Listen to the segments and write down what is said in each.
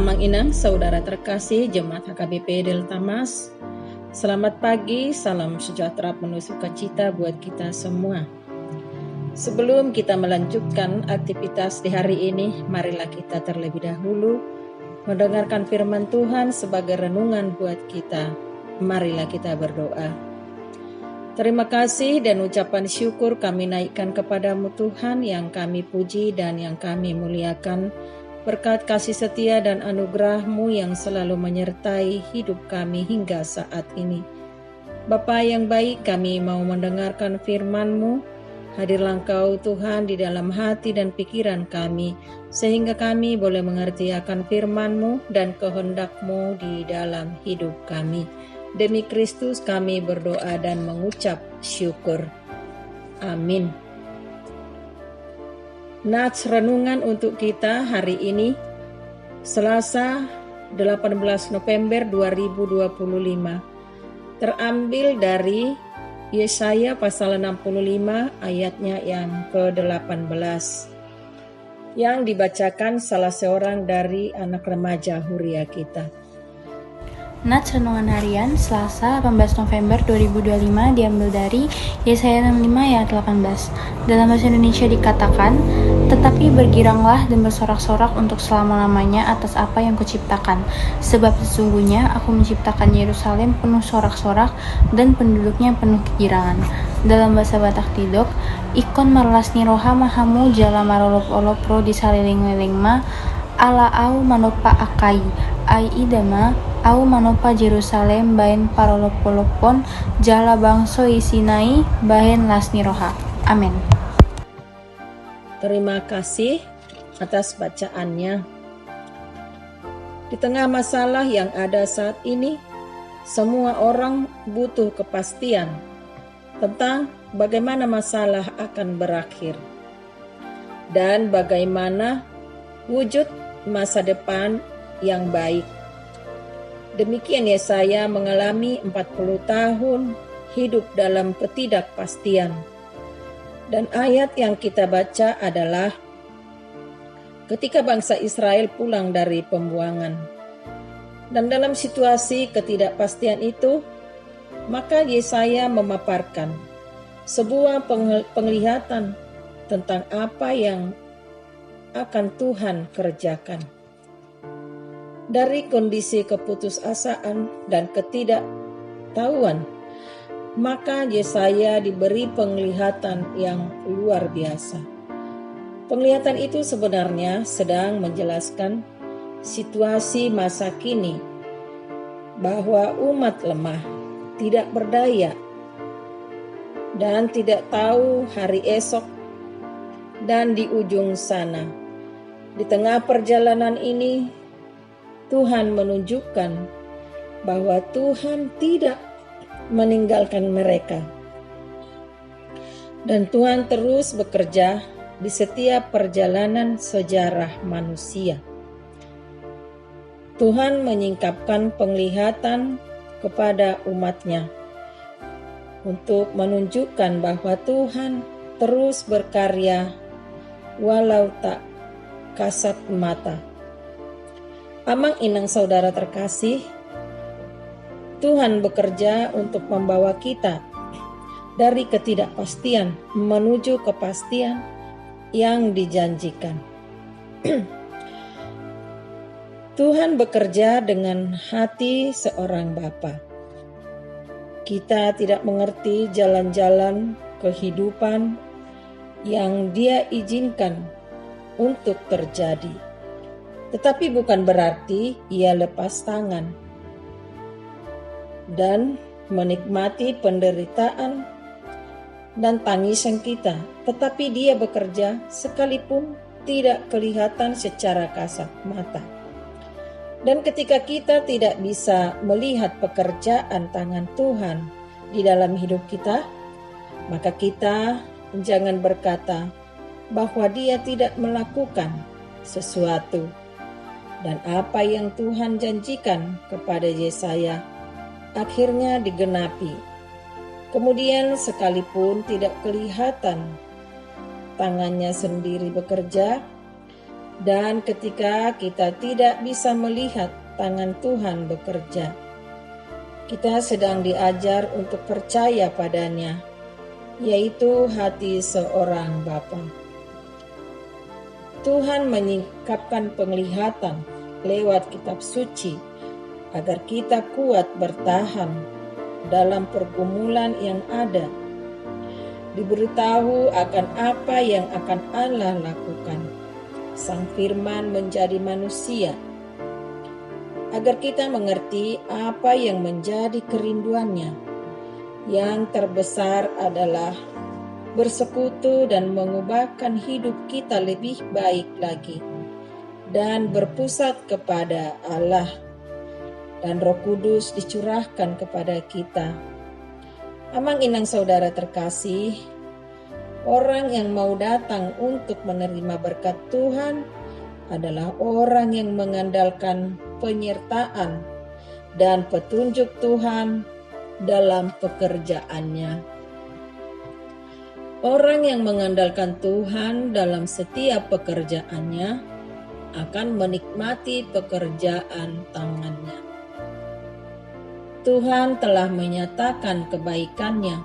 Amang Inang, saudara terkasih Jemaat HKBP Delta Mas. Selamat pagi, salam sejahtera penuh sukacita buat kita semua. Sebelum kita melanjutkan aktivitas di hari ini, marilah kita terlebih dahulu mendengarkan firman Tuhan sebagai renungan buat kita. Marilah kita berdoa. Terima kasih dan ucapan syukur kami naikkan kepadamu Tuhan, yang kami puji dan yang kami muliakan, berkat kasih setia dan anugerah-Mu yang selalu menyertai hidup kami hingga saat ini. Bapa yang baik, kami mau mendengarkan firman-Mu. Hadirlah Engkau Tuhan di dalam hati dan pikiran kami, sehingga kami boleh mengerti akan firman-Mu dan kehendak-Mu di dalam hidup kami. Demi Kristus kami berdoa dan mengucap syukur. Amin. Nats renungan untuk kita hari ini, Selasa 18 November 2025, terambil dari Yesaya pasal 65 ayatnya yang ke-18, yang dibacakan salah seorang dari anak remaja Huria kita. Nats renungan harian Selasa 18 November 2025 diambil dari Yesaya 65 ayat 18. Dalam bahasa Indonesia dikatakan, "Tetapi bergiranglah dan bersorak-sorak untuk selama-lamanya atas apa yang kuciptakan. Sebab sesungguhnya aku menciptakan Yerusalem penuh sorak-sorak dan penduduknya penuh kegirangan." Dalam bahasa Batak Tidok, "Ikon marlasni roha mahamu jala marolop-olop ro disaliling-liling ma ala au manopa akai ai idama au manopa Jerusalem bahen parolopolopon jala bangso isinai bahen lasni roha." Amin. Terima kasih atas bacaannya. Di tengah masalah yang ada saat ini, semua orang butuh kepastian tentang bagaimana masalah akan berakhir dan bagaimana wujud masa depan yang baik. Demikian Yesaya mengalami 40 tahun hidup dalam ketidakpastian. Dan ayat yang kita baca adalah ketika bangsa Israel pulang dari pembuangan. Dan dalam situasi ketidakpastian itu, maka Yesaya memaparkan sebuah penglihatan tentang apa yang akan Tuhan kerjakan. Dari kondisi keputusasaan dan ketidaktahuan, maka Yesaya diberi penglihatan yang luar biasa. Penglihatan itu sebenarnya sedang menjelaskan situasi masa kini, bahwa umat lemah, tidak berdaya, dan tidak tahu hari esok dan di ujung sana. Di tengah perjalanan ini, Tuhan menunjukkan bahwa Tuhan tidak meninggalkan mereka. Dan Tuhan terus bekerja di setiap perjalanan sejarah manusia. Tuhan menyingkapkan penglihatan kepada umatnya untuk menunjukkan bahwa Tuhan terus berkarya walau tak kasat mata. Amang Inang saudara terkasih, Tuhan bekerja untuk membawa kita dari ketidakpastian menuju kepastian yang dijanjikan. Tuhan bekerja dengan hati seorang bapa. Kita tidak mengerti jalan-jalan kehidupan yang Dia izinkan untuk terjadi. Tetapi bukan berarti Ia lepas tangan dan menikmati penderitaan dan tangisan kita, tetapi Dia bekerja sekalipun tidak kelihatan secara kasat mata. Dan ketika kita tidak bisa melihat pekerjaan tangan Tuhan di dalam hidup kita, maka kita jangan berkata bahwa Dia tidak melakukan sesuatu. Dan apa yang Tuhan janjikan kepada Yesaya akhirnya digenapi. Kemudian sekalipun tidak kelihatan tangannya sendiri bekerja, Dan ketika kita tidak bisa melihat tangan Tuhan bekerja, kita sedang diajar untuk percaya padanya, yaitu hati seorang bapa. Tuhan menyingkapkan penglihatan lewat kitab suci agar kita kuat bertahan dalam pergumulan yang ada, diberitahu akan apa yang akan Allah lakukan. Sang Firman menjadi manusia, agar kita mengerti apa yang menjadi kerinduannya. Yang terbesar adalah bersekutu dan mengubahkan hidup kita lebih baik lagi, dan berpusat kepada Allah, dan Roh Kudus dicurahkan kepada kita. Amang inang saudara terkasih, orang yang mau datang untuk menerima berkat Tuhan adalah orang yang mengandalkan penyertaan dan petunjuk Tuhan dalam pekerjaannya. Orang yang mengandalkan Tuhan dalam setiap pekerjaannya akan menikmati pekerjaan tangannya. Tuhan telah menyatakan kebaikannya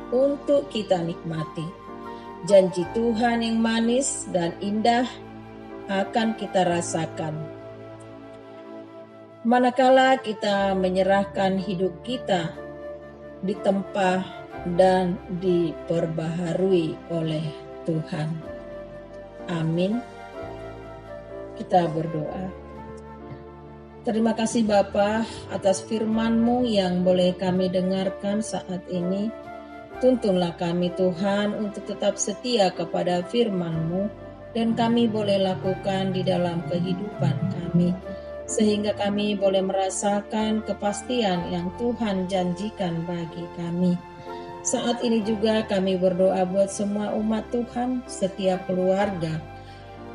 untuk kita nikmati. Janji Tuhan yang manis dan indah akan kita rasakan manakala kita menyerahkan hidup kita ditempa dan diperbaharui oleh Tuhan. Amin. Kita berdoa. Terima kasih Bapa atas firman-Mu yang boleh kami dengarkan saat ini. Tuntunlah kami Tuhan untuk tetap setia kepada firman-Mu dan kami boleh lakukan di dalam kehidupan kami, sehingga kami boleh merasakan kepastian yang Tuhan janjikan bagi kami. Saat ini juga kami berdoa buat semua umat Tuhan, setiap keluarga,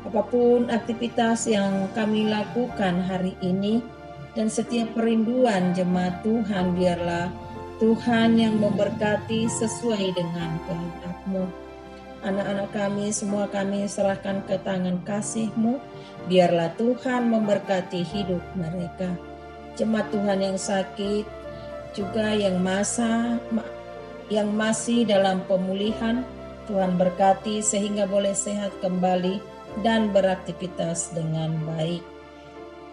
apapun aktivitas yang kami lakukan hari ini, dan setiap perinduan jemaat Tuhan, biarlah Tuhan yang memberkati sesuai dengan kehendak-Mu. Anak-anak kami, semua kami serahkan ke tangan kasih-Mu. Biarlah Tuhan memberkati hidup mereka. Jemaat Tuhan yang sakit, juga yang masih dalam pemulihan, Tuhan berkati sehingga boleh sehat kembali dan beraktivitas dengan baik.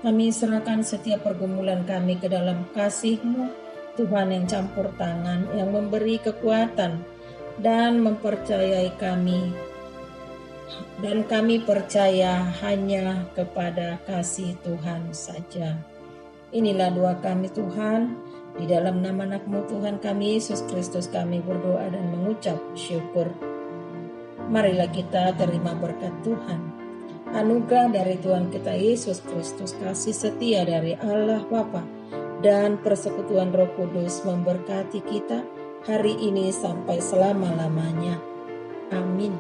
Kami serahkan setiap pergumulan kami ke dalam kasih-Mu, Tuhan yang campur tangan, yang memberi kekuatan dan mempercayai kami. Dan kami percaya hanya kepada kasih Tuhan saja. Inilah doa kami Tuhan, di dalam nama anak-Mu Tuhan kami, Yesus Kristus kami berdoa dan mengucap syukur. Marilah kita terima berkat Tuhan. Anugerah dari Tuhan kita Yesus Kristus, kasih setia dari Allah Bapa, dan persekutuan Roh Kudus memberkati kita hari ini sampai selama-lamanya. Amin.